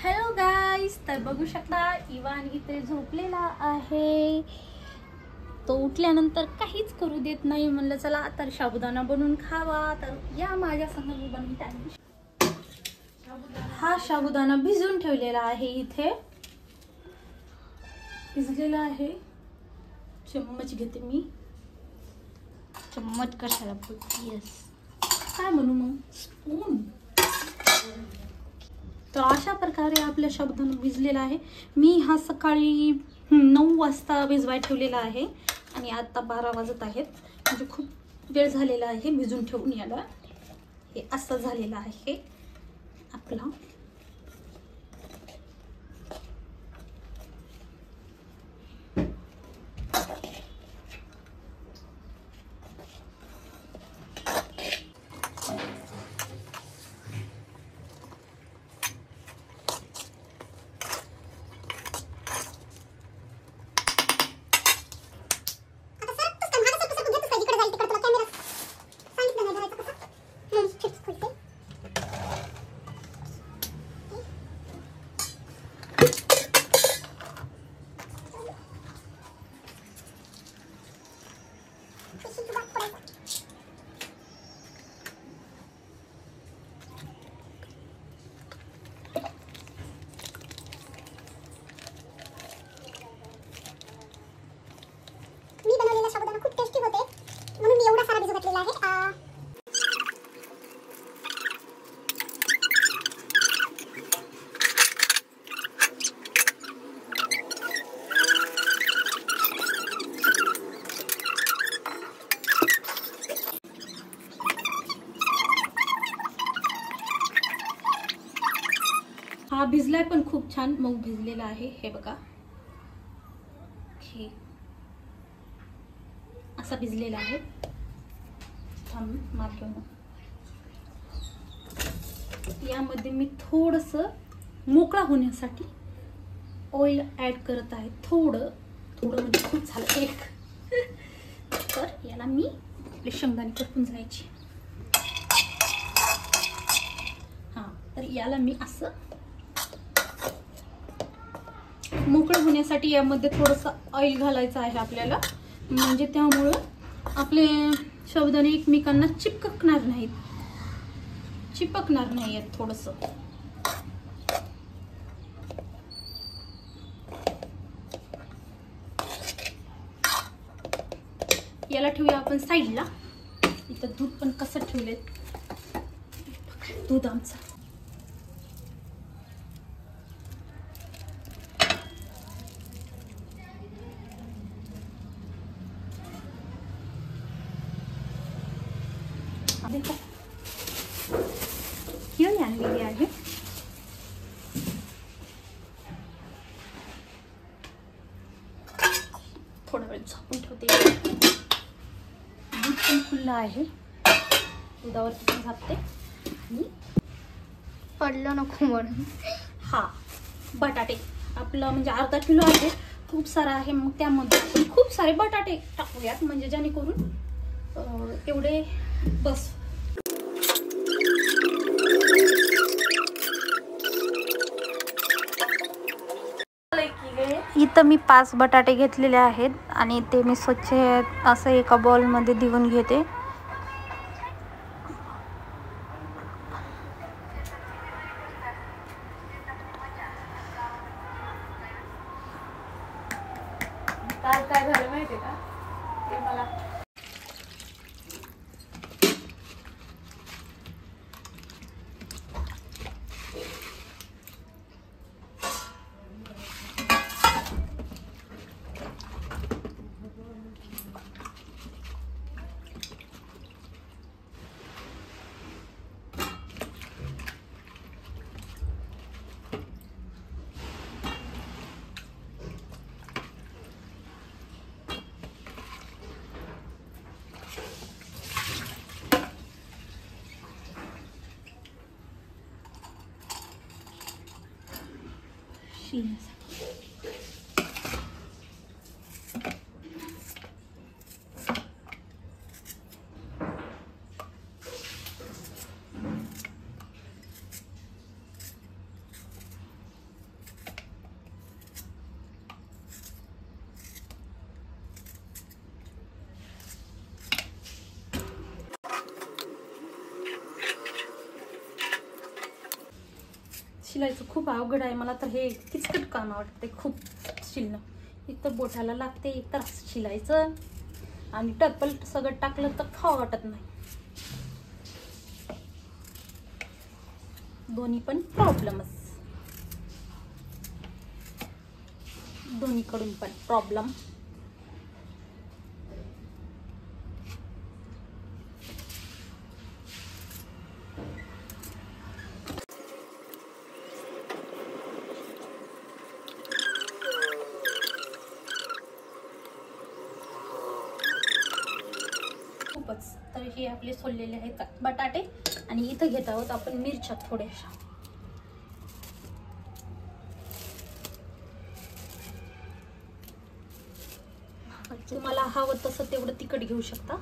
Hello गाईस, तर बघू शकता इवान इथे झोपलेला आहे. तो उठल्यानंतर काहीच करू देत नाही. म्हणलं चला तर साबुदाणा बनवून खावा. तर या माझ्या संग मी बनवते आहे. हा साबुदाणा भिजवून ठेवलेला आहे. इथे भिजलेला आहे. चम्मच घेते मी. चम्मच कशाला बोलतेस? काय म्हणू मग? स्पून. तर अशा प्रकारे आपल्या साबुदाणा भिजलेला आहे. मी हा सकाळी 9 वाजता भिजवाय ठेवलेला आहे आणि आता 12 वाजत आहेत. म्हणजे खूप वेळ झालेला आहे भिजून ठेवून. याला हे असं झालेलं आहे आपला. मी बनवलेला साबुदाणा खूप टेस्टी होते म्हणून मी एवढा सारा भिजू घातलेला आहे. हा भिजलाय पण खूप छान मऊ भिजलेला आहे. हे बघा, हे असा भिजलेला आहे. मार घेऊन यामध्ये मी थोडस मोकळा होण्यासाठी ऑइल ऍड करत आहे. थोडं म्हणजे खूप झालं एक. तर याला मी आपले शेंगदाणे करपून जायचे. हा, तर याला मी असं मोकळं होण्यासाठी यामध्ये थोडंसं ऑइल घालायचं आहे आपल्याला. म्हणजे त्यामुळं आपले साबुदाणे एकमेकांना चिपकणार नाहीत. थोडंसं याला ठेवूया आपण साईडला. इथं दूध पण कसं ठेवलंय, दूध आमचं. केळी आणलेली आहे. थोडा वेळ झाकून ठेवते. दूध पण खुल्लं आहे. दुधावरती पण झाकते. आणि पडलं नको म्हणून. हा बटाटे आपलं म्हणजे अर्धा किलो आहे. खूप सारा आहे. मग त्यामध्ये आपण खूप सारे बटाटे टाकूयात. म्हणजे जेणेकरून एवढे बस. इथं मी 5 बटाटे घेतलेले आहेत आणि ते मी स्वच्छ असं एका बॉलमध्ये धुवून घेते. काय झालं माहितीये का, ते मला शिलायचं खूप अवघड आहे मला तर. हे किचकट काम वाटते खूप शिलणं. इथं बोटाला लागते, एकतर शिलायचं आणि टर्पल सगळं टाकलं तर खावं वाटत नाही. दोन्ही पण प्रॉब्लेमच, दोन्हीकडून पण प्रॉब्लेम. खूपच. तर हे आपले सोललेले आहेत बटाटे आणि इथं घेत आहोत आपण मिरच्या थोड्याशा. तुम्हाला हवं तसं तेवढं तिखट घेऊ शकता.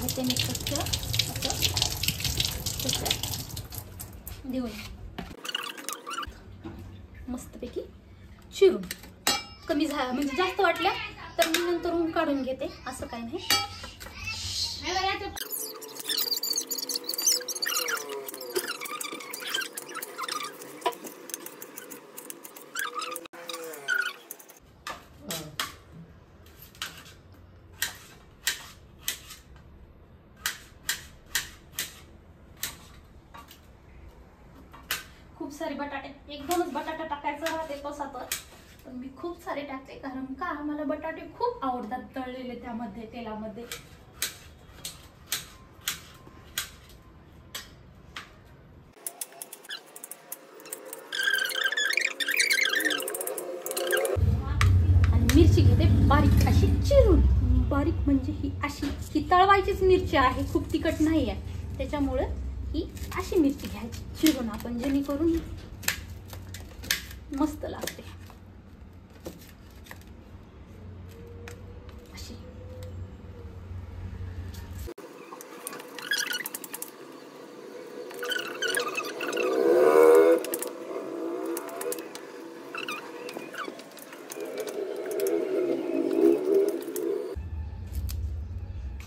घेते मी स्वच्छ असं देऊन मस्तपैकी चिरून. कमी झाला म्हणजे जास्त वाटल्या तर मी नंतर काढून घेते, असं काही नाही. खूप सारे बटाटे, एक दोनच बटाटा टाकायचं राहते तसात, पण मी खूप सारे टाकते कारण का मला बटाटे खूप आवडतात तळलेले त्यामध्ये तेलामध्ये. आणि मिरची घेते बारीक अशी चिरून. बारीक म्हणजे ही अशी, ही तळवायचीच मिरची आहे, खूप तिखट नाही आहे, त्याच्यामुळे ही अशी मिरची घ्यायची चिरून आपण, जेणेकरून मस्त लागते अशी.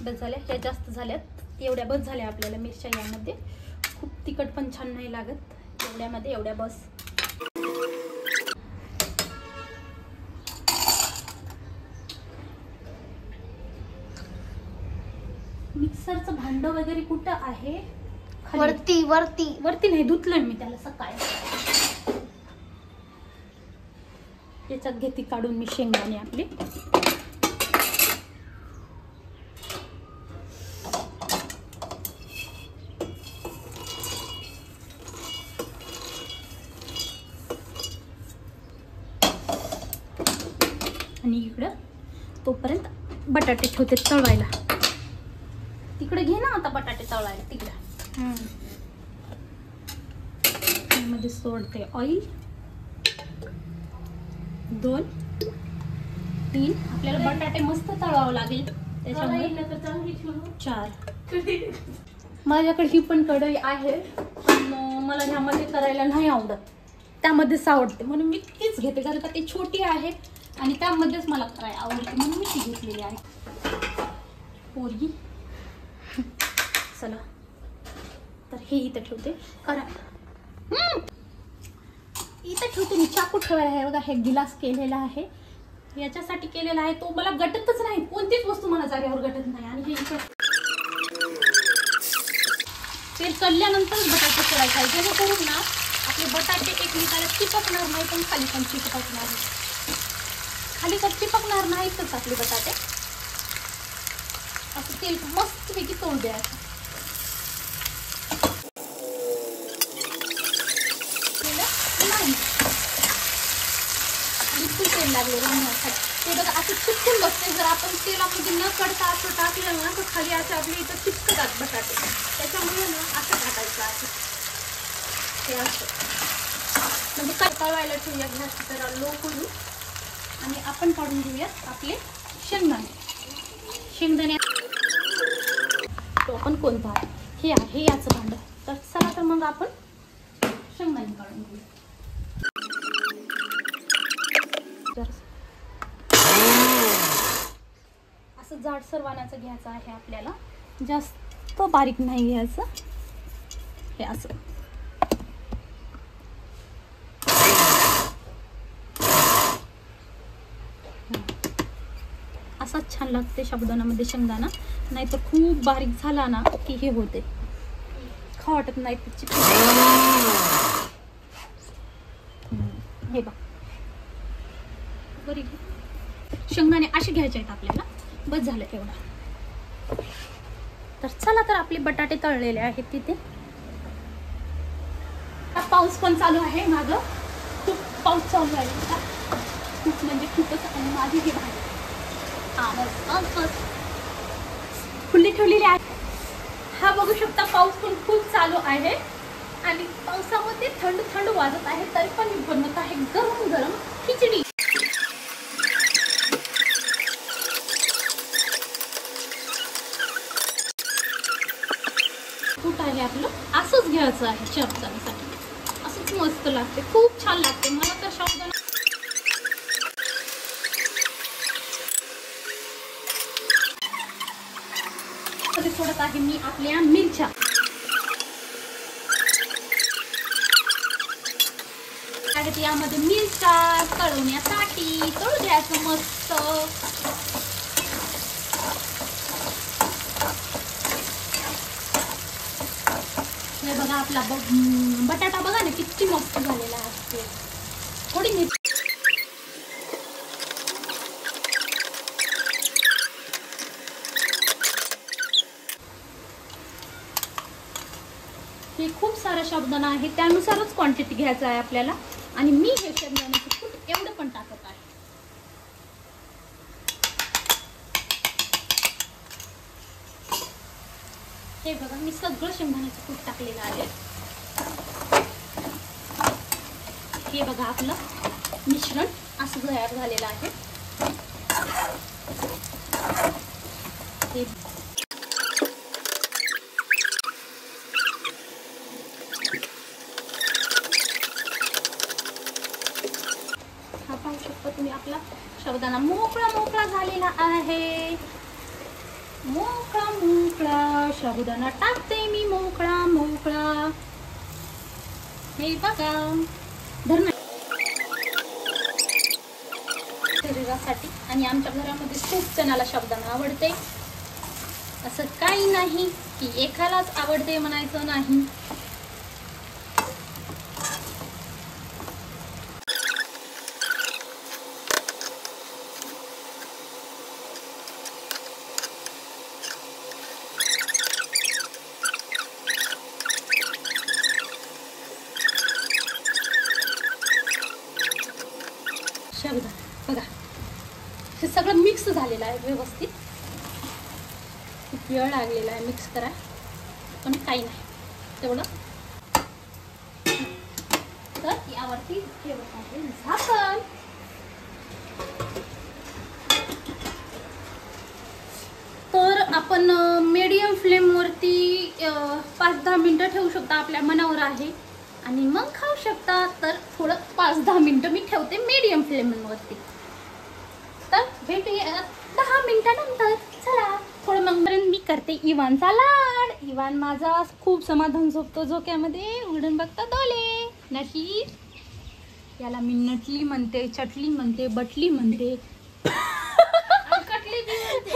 बस झाल्या, ह्या जास्त झाल्यात, एवढ्या बस झाल्या आपल्याला मिरच्या यामध्ये. खूप तिखट पण छान नाही लागत, एवढ्यामध्ये एवढ्या बस. मिक्सरचं भांड वगैरे कुठं आहे? वरती वरती वरती नाही, धुतलंय मी त्याला सकाळी. याच्यात घेते काढून मी शेंगदाणे आपले. आणि इकडं तोपर्यंत बटाटे ठेवते तळवायला. तिकडे घे ना आता बटाटे तळायला तिकडे. मध्ये सोडते ऑइल. 2 3 आपल्याला बटाटे मस्त तळावं लागेल, त्याच्यामुळे 4. माझ्याकडे ही पण कढई आहे, पण मला ह्यामध्ये करायला नाही आवडत, त्यामध्येच आवडते म्हणून मी तीच घेते. कारण का ती छोटी आहे आणि त्यामध्येच मला करायला आवडते म्हणून मी ती घेतलेली आहे. पोरगी चला, तर हे इथं ठेवते. कारण इथं ठेवते मी. चाकू ठेवायला आहे बघा, हे गिलास केलेला आहे, याच्यासाठी केलेला आहे. तो मला गटतच नाही, कोणतीच वस्तू मला जागेवर गटत नाही. आणि हे इथं तेल कळल्यानंतरच बटाटे करायचे आहे, जेणेकरून ना आपले बटाटे एकमेकाला चिपकणार नाही, पण खाली पण चिपकणार नाही. खाली तर चिपकणार नाहीतच आपले बटाटे. असं तेल मस्तपैकी तोड द्यायचं. नाही बिलकुल तेल लागलेलं नाही. ते बघा असं चिपकून बसते. जर आपण तेलामध्ये न कढता असं टाकलं ना तर खाली असं आपल्या इथं चिपकतात बटाटे. त्याच्यामुळे ना असं टाकायचं आहे ते असं. म्हणजे तळवायला ठेवूया गॅस जरा लो करू आणि आपण काढून घेऊयात आपले शेंगदाणे. तो आपण कोणता हे आहे याचं भांड. तर चला तर मग आपण शेंगदाणे काढून घेऊया. असं जाडसर वाणाचं घ्यायचं आहे आपल्याला, जास्त बारीक नाही घ्यायचं. हे असं असाच छान लागते साबुदाण्यामध्ये शेंगदाणा. नाहीतर खूप बारीक झाला ना की हे होते, खाऊ वाटत नाही त्याची. हे बघ बरी शेंगदाणे असे घ्यायचे आहेत आपल्याला. बस झालं एवढा. तर चला, तर आपले बटाटे तळलेले आहेत तिथे. पाऊस पण चालू आहे, मागं खूप पाऊस चालू आहे, खूप म्हणजे खूपच. आणि माझी ही भाजी खुल्ली ठेवलेली आहे. हा बघू शकता, पाऊस पण खूप चालू आहे आणि पावसामध्ये थंड थंड वाजत आहे, तरी पण मी बनवत आहे गरम गरम खिचडी. कुठं आहे आपलं, असंच घ्यायचं आहे साबुदाण्यासाठी. असंच मस्त लागते, खूप छान लागते. मला तर साबुदाणा सोडत आहे मी आपल्या मिरच्या. यामध्ये मिरच्या तळवण्यासाठी तळू द्यायचं मस्त. हे बघा, आपला बटाटा बघा ना किती मस्त झालेला आहे. थोडी मिरची हे खूप सारा साबुदाणा आहे, त्यानुसारच क्वांटिटी घ्यायचा आहे आपल्याला. आणि मी हे शेंगदाण्याचं कूट एवढं पण टाकत आहे. हे बघा, मी सगळं शेंगदाण्याचं कूट टाकलेलं आहे. हे बघा, आपलं मिश्रण असं तयार झालेलं आहे. हे पाहू शकता तुम्ही, आपला साबुदाणा मोकळा मोकळा झालेला आहे. मोकळा मोकळा साबुदाणा टाकते मी, मोकळा मोकळा. हे बघा, धरणं शरीरासाठी. आणि आमच्या घरामध्ये खूप जणाला साबुदाणा आवडते. असं काही नाही की एकालाच आवडते म्हणायचं नाही. साबुदाणा बघा, हे सगळं मिक्स झालेलं आहे व्यवस्थित. खूप वेळ लागलेला आहे मिक्स करा, पण काही नाही तेवढं. तर यावरती ठेवत आहे झाकण. तर आपण मीडियम फ्लेमवरती 5-10 मिनटं ठेवू शकता, आपल्या मनावर आहे. आणि मग खाऊ शकता. तर थोडं 5-10 मिनटं मी ठेवते मीडियम फ्लेमवरती. तर भेटूया 10 मिनिटानंतर. चला, थोडं मग मी करते इवानचा लाड. इवान माझा खूप समाधान झोपतो झोक्यामध्ये, उघडून बघता डोळे. नटली, याला मी नटली म्हणते, चटली म्हणते, बटली म्हणते,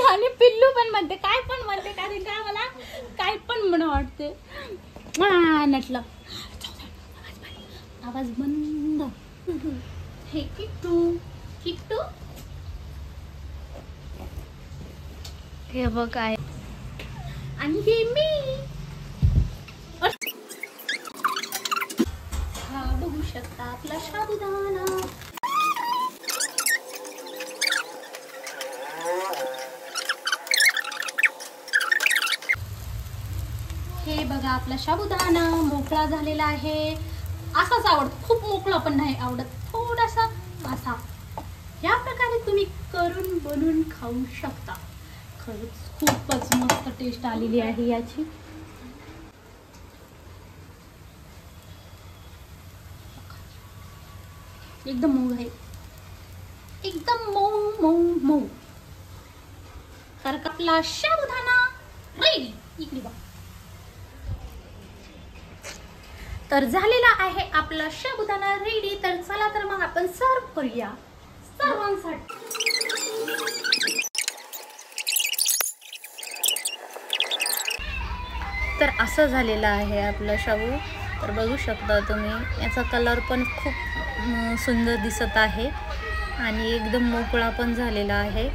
आणि पिल्लू पण म्हणते, काय पण म्हणते. कारण काय मला काय पण म्हणून वाटते. नटलं, आवाज बंद. हे किट्टू किट्टू, हे बघ काय. आणि हे मी. हा बघू शकता आपला साबुदाणा. हे बघा, आपला साबुदाणा मोकळा झालेला आहे. असाच आवडतो, खूप मोकळा पण नाही आवडत, थोडासा असा. या प्रकारे तुम्ही करून बनवून खाऊ शकता. खरंच खूपच मस्त टेस्ट आलेली आहे याची. एकदम मऊ आहे, एकदम मऊ मऊ मऊ. तर आपला साबुदाणा रेडी. इकडे बघ. तर झालेला आहे आपला साबुदाणा रेडी. तर चला तर मग आपण सर्व करूया सर्वांसाठी. तर असं झालेलं आहे आपला शाबू. तर बघू शकता तुम्ही, याचा कलर पण खूप सुंदर दिसत आहे आणि एकदम मोकळा पण झालेला आहे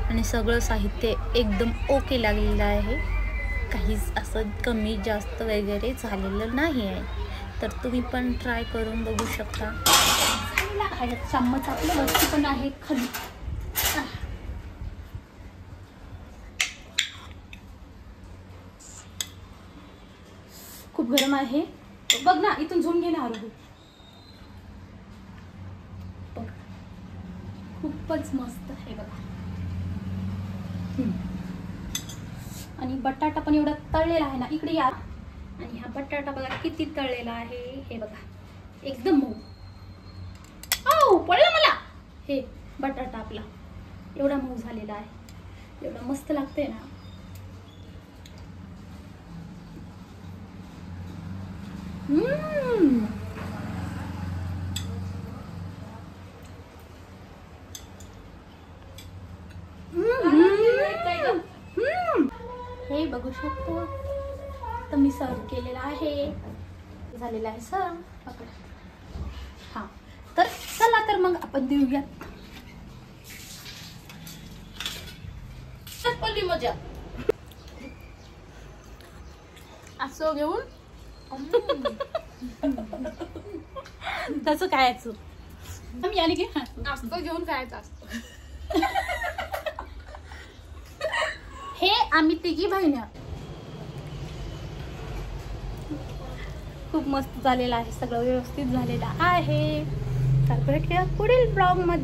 आणि सगळं साहित्य एकदम ओके लागलेलं आहे. काहीच असं कमी जास्त वगैरे झालेलं नाही आहे. तर तुम्ही पण ट्राय करून बघू शकता. चम्मच आपलं वरती पण आहे खाली. खूप गरम आहे बघ ना, इथून झूम घे ना. खूपच मस्त आहे बघा. आणि बटाटा पण एवढा तळलेला आहे ना. इकडे या. आणि हा बटाटा बघा किती तळलेला आहे. हे बघा एकदम मऊ. ओ पडला मला. हे बटाटा आपला एवढा मऊ झालेला आहे. एवढा मस्त लागतंय ना. हे बघू शकतो. तर मी सर्व केलेला आहे. झालेला आहे सर्व. पकड. हा तर चला तर मग आपण देऊया. पहिली मजा असं घेऊन तसं खायचं. मी आली की असं घेऊन खायचं असतं. हे आम्ही तिघी बहिण्या. खूप मस्त झालेलं आहे. सगळं व्यवस्थित झालेलं आहे. तर भेटूया पुढील ब्लॉग मध्ये.